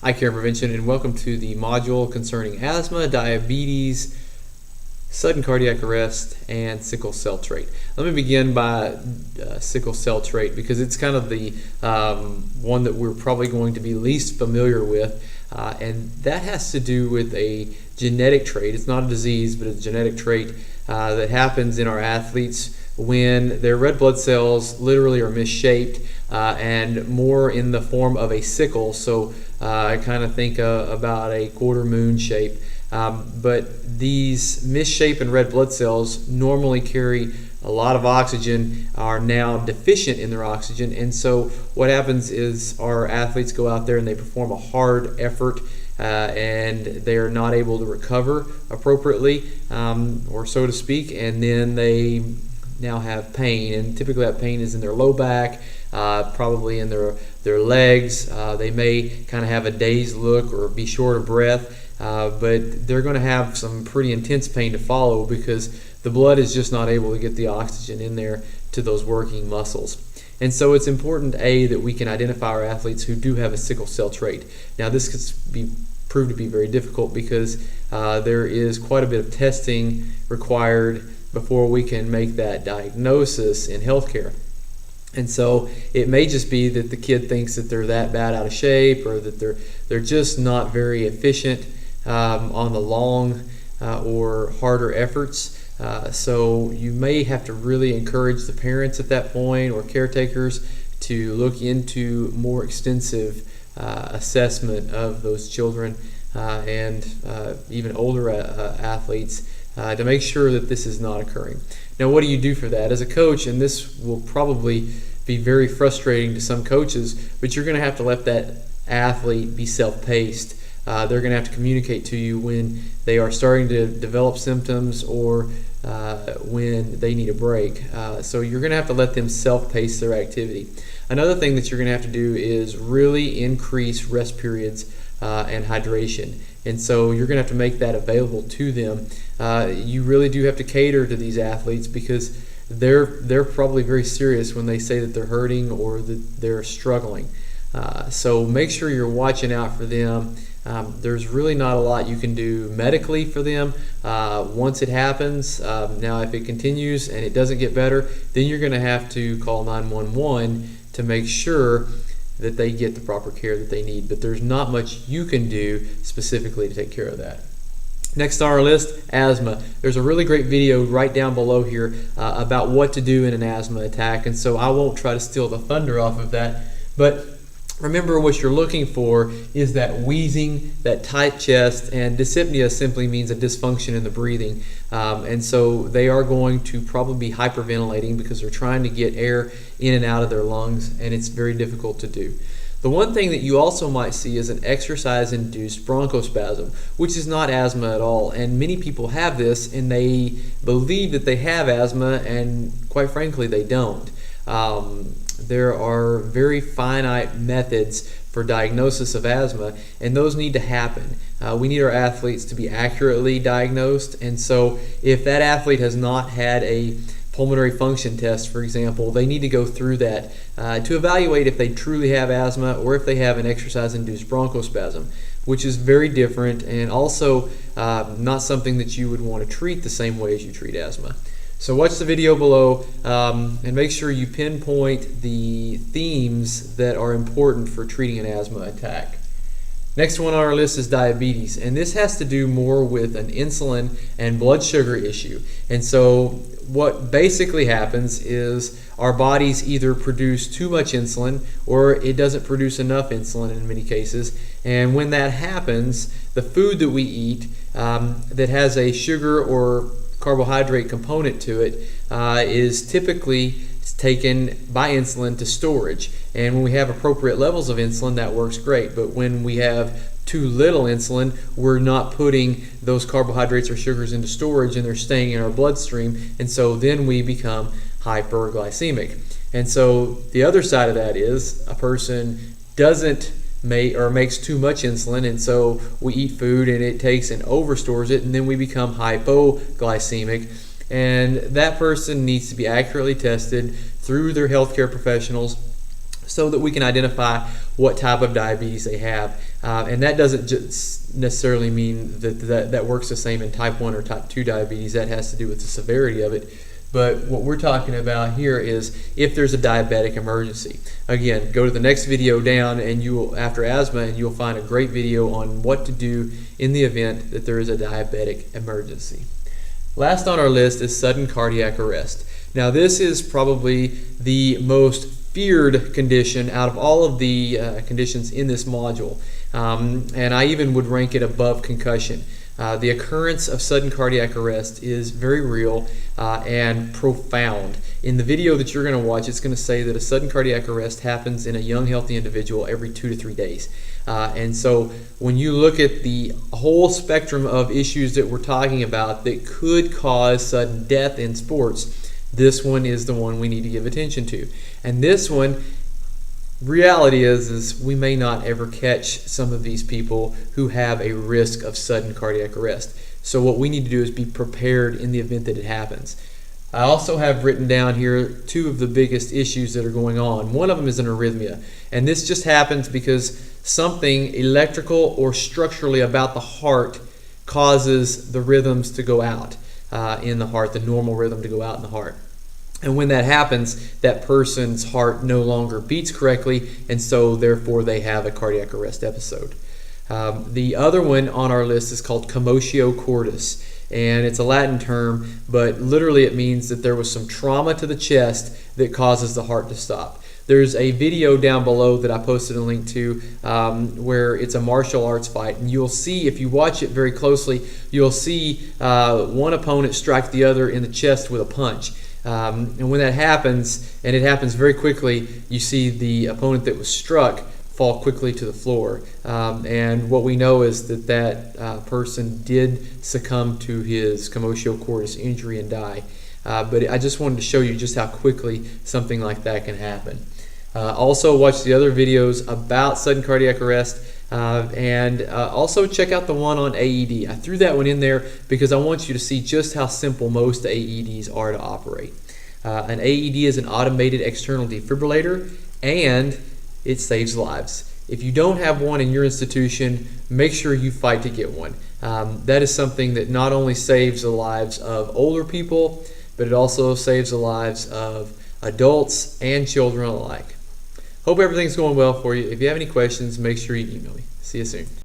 eye care prevention, and welcome to the module concerning asthma, diabetes, sudden cardiac arrest, and sickle cell trait. Let me begin by sickle cell trait because it's kind of the one that we're probably going to be least familiar with, and that has to do with a genetic trait. It's not a disease, but it's a genetic trait that happens in our athletes when their red blood cells literally are misshaped and more in the form of a sickle. So I kind of think about a quarter moon shape. But these misshapen red blood cells normally carry a lot of oxygen, are now deficient in their oxygen, and so what happens is our athletes go out there and they perform a hard effort and they are not able to recover appropriately, or so to speak, and then they now have pain, and typically that pain is in their low back, probably in their legs. They may kind of have a dazed look or be short of breath. But they're going to have some pretty intense pain to follow because the blood is just not able to get the oxygen in there to those working muscles. And so it's important, that we can identify our athletes who do have a sickle cell trait. Now this could prove to be very difficult because there is quite a bit of testing required before we can make that diagnosis in healthcare. And so it may just be that the kid thinks that they're that bad out of shape, or that they're just not very efficient on the long or harder efforts. So you may have to really encourage the parents at that point or caretakers to look into more extensive assessment of those children and even older athletes to make sure that this is not occurring. Now, what do you do for that? As a coach, and this will probably be very frustrating to some coaches, but you're going to have to let that athlete be self-paced. They're going to have to communicate to you when they are starting to develop symptoms or when they need a break. So you're going to have to let them self-pace their activity. Another thing that you're going to have to do is really increase rest periods and hydration. And so you're going to have to make that available to them. You really do have to cater to these athletes because they're probably very serious when they say that they're hurting or that they're struggling. So make sure you're watching out for them. There's really not a lot you can do medically for them once it happens. Now, if it continues and it doesn't get better, then you're going to have to call 911 to make sure that they get the proper care that they need. But there's not much you can do specifically to take care of that. Next on our list, asthma. There's a really great video right down below here about what to do in an asthma attack, and so I won't try to steal the thunder off of that. But remember, what you're looking for is that wheezing, that tight chest, and dyspnea simply means a dysfunction in the breathing. And so they are going to probably be hyperventilating because they're trying to get air in and out of their lungs, and it's very difficult to do. The one thing that you also might see is an exercise-induced bronchospasm, which is not asthma at all. And many people have this, and they believe that they have asthma, and quite frankly, they don't. There are very finite methods for diagnosis of asthma, and those need to happen. We need our athletes to be accurately diagnosed, and so if that athlete has not had a pulmonary function test, for example, they need to go through that to evaluate if they truly have asthma or if they have an exercise-induced bronchospasm, which is very different and also not something that you would want to treat the same way as you treat asthma. So watch the video below and make sure you pinpoint the themes that are important for treating an asthma attack. Next one on our list is diabetes, and this has to do more with an insulin and blood sugar issue. And so what basically happens is our bodies either produce too much insulin or it doesn't produce enough insulin in many cases. And when that happens, the food that we eat that has a sugar or carbohydrate component to it is typically taken by insulin to storage, and when we have appropriate levels of insulin, that works great. But when we have too little insulin, we're not putting those carbohydrates or sugars into storage, and they're staying in our bloodstream, and so then we become hyperglycemic. And so the other side of that is a person makes too much insulin, and so we eat food and it takes and overstores it, and then we become hypoglycemic. And that person needs to be accurately tested through their healthcare professionals so that we can identify what type of diabetes they have. And that doesn't just necessarily mean that works the same in type 1 or type 2 diabetes. That has to do with the severity of it. But what we're talking about here is if there's a diabetic emergency. Again, go to the next video down and after asthma, and you'll find a great video on what to do in the event that there is a diabetic emergency. Last on our list is sudden cardiac arrest. Now this is probably the most feared condition out of all of the conditions in this module, and I even would rank it above concussion. The occurrence of sudden cardiac arrest is very real and profound. In the video that you're going to watch, it's going to say that a sudden cardiac arrest happens in a young, healthy individual every 2 to 3 days. And so when you look at the whole spectrum of issues that we're talking about that could cause sudden death in sports, this one is the one we need to give attention to. And this one, reality is we may not ever catch some of these people who have a risk of sudden cardiac arrest. So what we need to do is be prepared in the event that it happens. I also have written down here 2 of the biggest issues that are going on. One of them is an arrhythmia, and this just happens because something electrical or structurally about the heart causes the rhythms to go out in the heart, the normal rhythm to go out in the heart. And when that happens, that person's heart no longer beats correctly, and so therefore they have a cardiac arrest episode. The other one on our list is called commotio cordis, and it's a Latin term, but literally it means that there was some trauma to the chest that causes the heart to stop. There's a video down below that I posted a link to where it's a martial arts fight, and you'll see, if you watch it very closely, you'll see one opponent strike the other in the chest with a punch. And when that happens, and it happens very quickly, you see the opponent that was struck fall quickly to the floor. And what we know is that person did succumb to his commotio cordis injury and die. But I just wanted to show you just how quickly something like that can happen. Also watch the other videos about sudden cardiac arrest, and also check out the one on AED. I threw that one in there because I want you to see just how simple most AEDs are to operate. An AED is an automated external defibrillator, and it saves lives. If you don't have one in your institution, make sure you fight to get one. That is something that not only saves the lives of older people, but it also saves the lives of adults and children alike. Hope everything's going well for you. If you have any questions, make sure you email me. See you soon.